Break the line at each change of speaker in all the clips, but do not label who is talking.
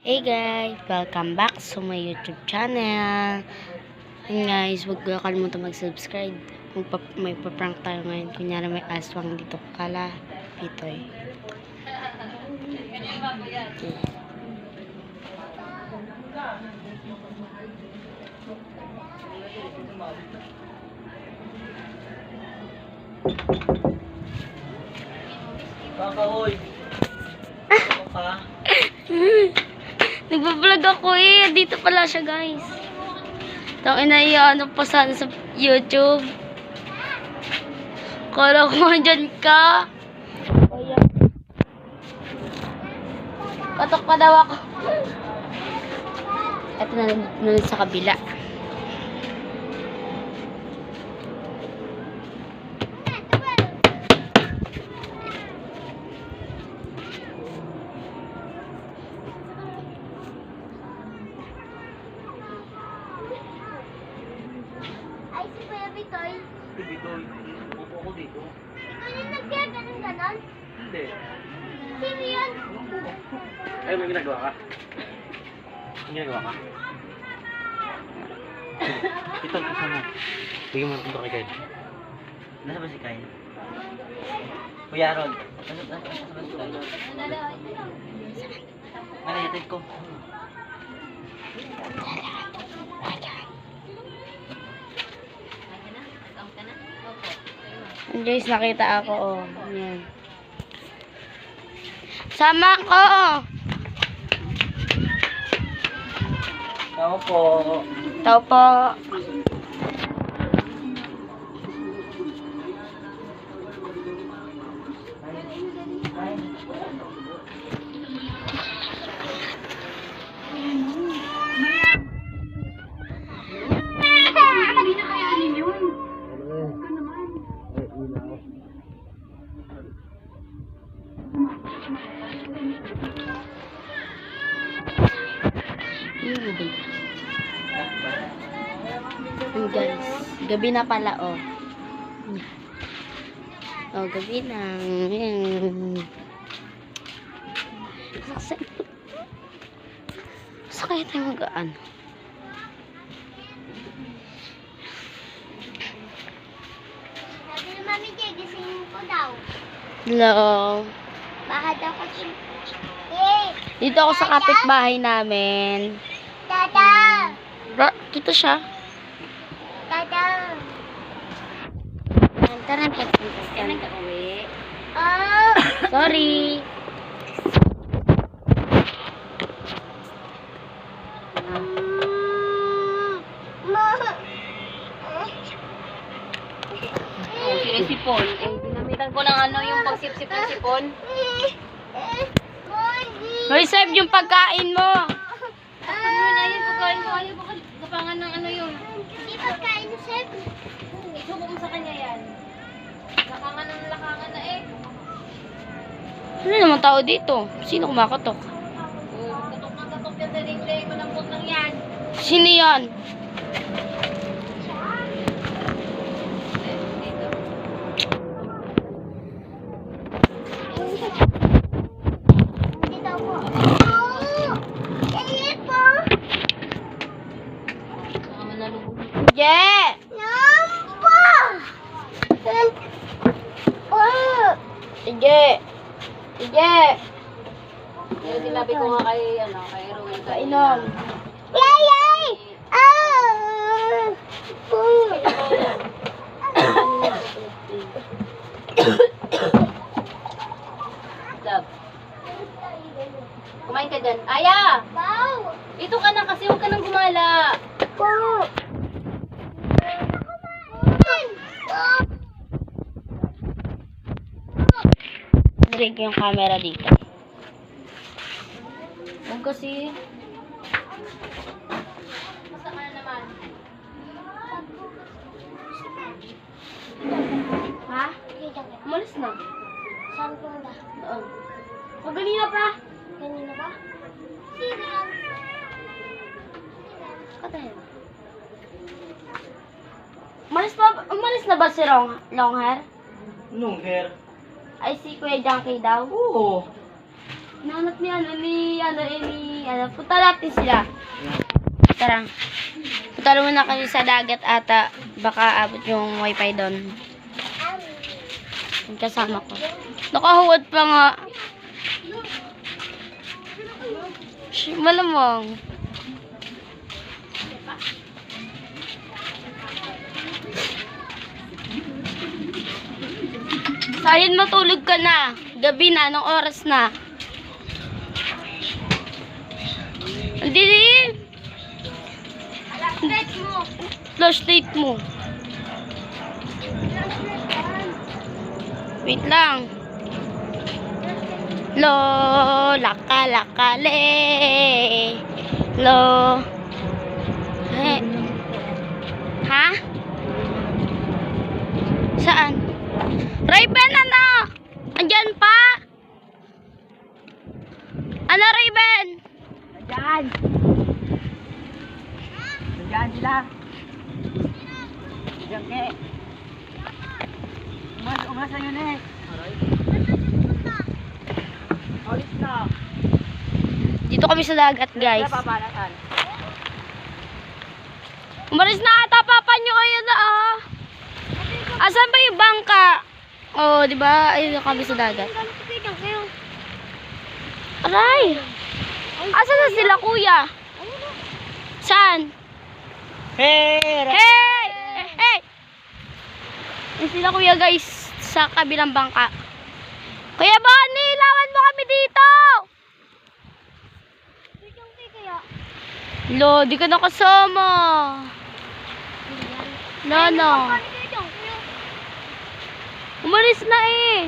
Hey guys! Welcome back sa my YouTube channel. And guys, huwag kayo kalimutan mag-subscribe. May paprank tayo ngayon. Kunyari may aswang dito kala Pitoy. Okay.
Kakahoy. Ano ka?
Nagbablog ako eh. Dito pala siya guys. Tangin na ano pa sana sa YouTube. Kala ko andyan ka. Ayan. Katok pa daw ako. Ito na sa kabila.
Ay, si Kuya Bitoy.
Dito, upo ako dito.
Ikaw yung nagkaganon ganon?
Hindi.
Sino yun?
Ay, may ginagawa ka? May ginagawa ka? Ito, kasama. Bigyan mo ito kay Kyle. Nasa ba si Kyle? Kuya Aaron. Nasa ba si Kyle? Ano, yatid ko.
Guys, nakita ako. Oh. Ayan. Sama ko!
Tao po.
Tao po.
Hindi na kayanin yun.
Ayan, guys, gabi na pala, oh. Oh, gabi na. Ayan. Saan kaya tayo mag-aan?
Sabi ni Mami Jay, gisingin ko daw.
Hello.
Baka daw kasi... Eh,
Dito ako sa kapitbahay namin.
Dada!
Dito siya.
Dada!
Tara, pagpunta ka na uwi.
Oh!
Sorry.
Oh, sino si Paul? Eh, ginamitan ko ng ano yung pagsipsip ng sipon.
Hoy, serve yung pagkain mo.
Ano na yun? Pagkain mo, ayaw baka gapangan ng ano yun.
Hindi pagkain, Seb.
Isubo mo sa kanya yan. Lakangan ng lakangan na eh.
Ano naman tao dito? Sino kumakatok?
Oh, katok yan sa dingding. Malambot lang yan.
Sino yan?
Dito.
Hindi daw po. Oh! Hindi po.
Baka manalubog.
Je!
Nampo! Oh!
Sige. Sige.
Yung sinabi ko nga kay, ano, kay Ruel.
Kainom.
Yay! Yay! Ah! Oh!
Dab. Kumain ka dyan. Aya!
Wow!
Dito ka na kasi huwag ka nang gumala.
Po!
Drink yung camera dito.
Huwag kasi. Basta ka na naman.
Ha? Umalis na.
Saan punta?
Doon. O, ganina pa.
Kanina ba? Sino yan?
Katayin. Umalis na ba si long hair?
Long hair?
Ay, si Kuya Junkie daw.
Oo.
Nanat ni punta natin sila. Tara. Punta muna kami sa dagat ata. Baka abot yung wifi doon. Yung kasama ko. Nakahuwad pa nga. Malamang. Sayin matulog ka na. Gabi na, anong oras na? Hindi. Flash date mo. Wait lang. Lo, laka-lakale. Lo. Ha? Saan? Raven, ano? Andyan pa? Ano, Raven?
Diyan! Diyan sila! Diyan ke! Umas na yun eh! Alis na!
Dito kami sa dagat, guys.
Papalasan!
Umalis na ata, papa nyo. Ayun na, ah. Asan ba yung bangka? Oh, di ba? Ayun kami sa dagat. Aray! Asan na sila, kuya? Saan?
Hey!
Hey! Hey! Ayun sila, kuya, guys. Sa kabilang bangka. Kuya Bonnie, lawan mo kami dito! Lo, di ka nakasama. Lana. Umalis na eh.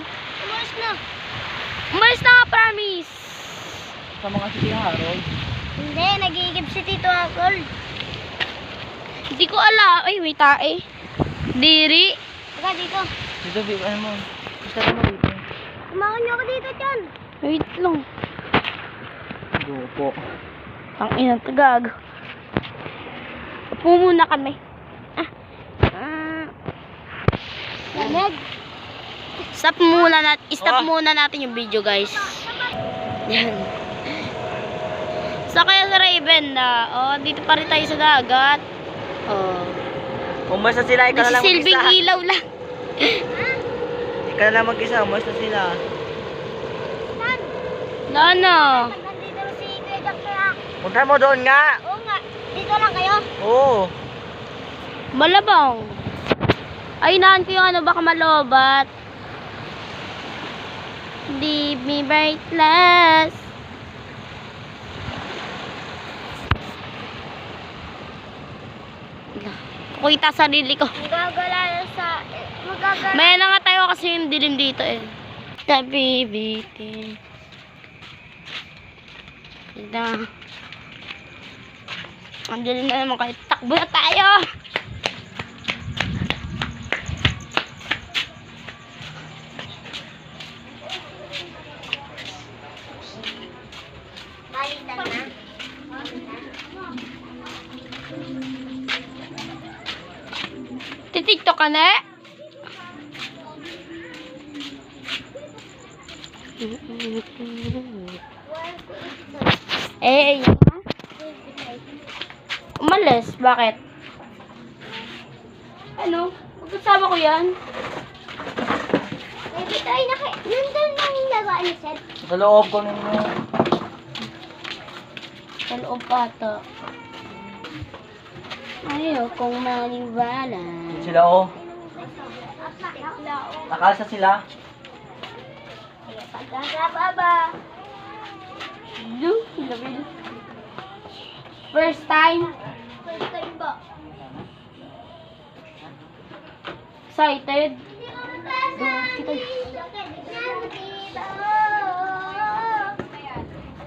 Umalis na nga, promise.
Sama nga si Tia Harold.
Hindi, nagigib si Tito Harold.
Hindi ko alam. Ay, may tae. Diri.
Teka, dito.
Dito, ano mo? Gusto mo dito?
Tumakan niyo ako dito, Chan.
Wait lang.
Dupo.
Ang inang tagag. Upo muna kami.
Lamig.
Stop muna natin yung video, guys. Yan. Sa kaya sa Raven na, dito pa rin tayo sa dagat.
Umas na sila, ikaw na lang
Nasisilbing
mag-isa.
ilaw lang.
Ikaw na lang mag-isa, umas na sila.
Chan,
Lana.
nandito na si Kuya Jack kaya.
Punta mo doon nga.
Oo nga, dito lang kayo.
Oo.
Malabang. Ay, naan ko yung ano, baka malobat. Leave me breathless. Kukuita sarili ko.
Magagala.
May na nga tayo kasi yung dilim dito eh. Nabibitin. Ito. Ang dilim na naman kayo. Takbo na tayo!
Balitan na.
Titiktok ka na? Eh, yun na. Umalis. Bakit? Ano? Pagkasama ko yan.
Eh, dito ay nandun lang yung lagaan ni Seth.
Sa loob ko ninyo.
Sa loob pa ito. Ayaw kong maniwala.
Sila oh. Nakalsa sila.
Pagkakababa.
First time.
First time ba?
Excited.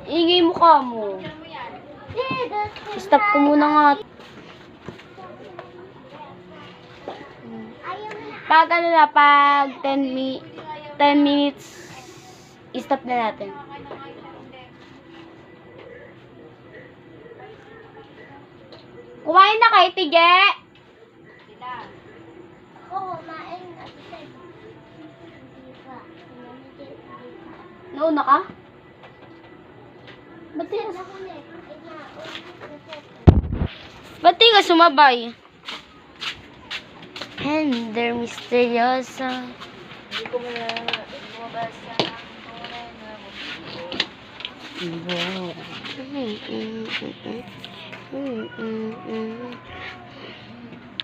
Ingay mo ka mo. Stop ko muna nga. Pag ano na, pag 10 minutes, stop na natin. Kumain na kayo, Tige?
Oo, kumain na.
Nauna ka? Ba't Ba't di ka sumabay? Hender misteryosa.
Hindi ko mabasa ang tunay na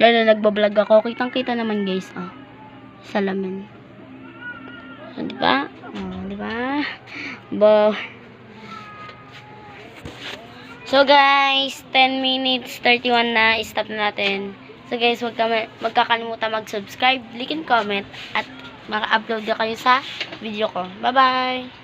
Lalo nagbablog ako. Kitang-kita naman guys. Salamin. Diba? Diba? So guys, 10 minutes 31 na. Stop na natin. So guys, wag magkakalimutan mag-subscribe, like and comment, at maka-upload na kayo sa video ko. Bye-bye!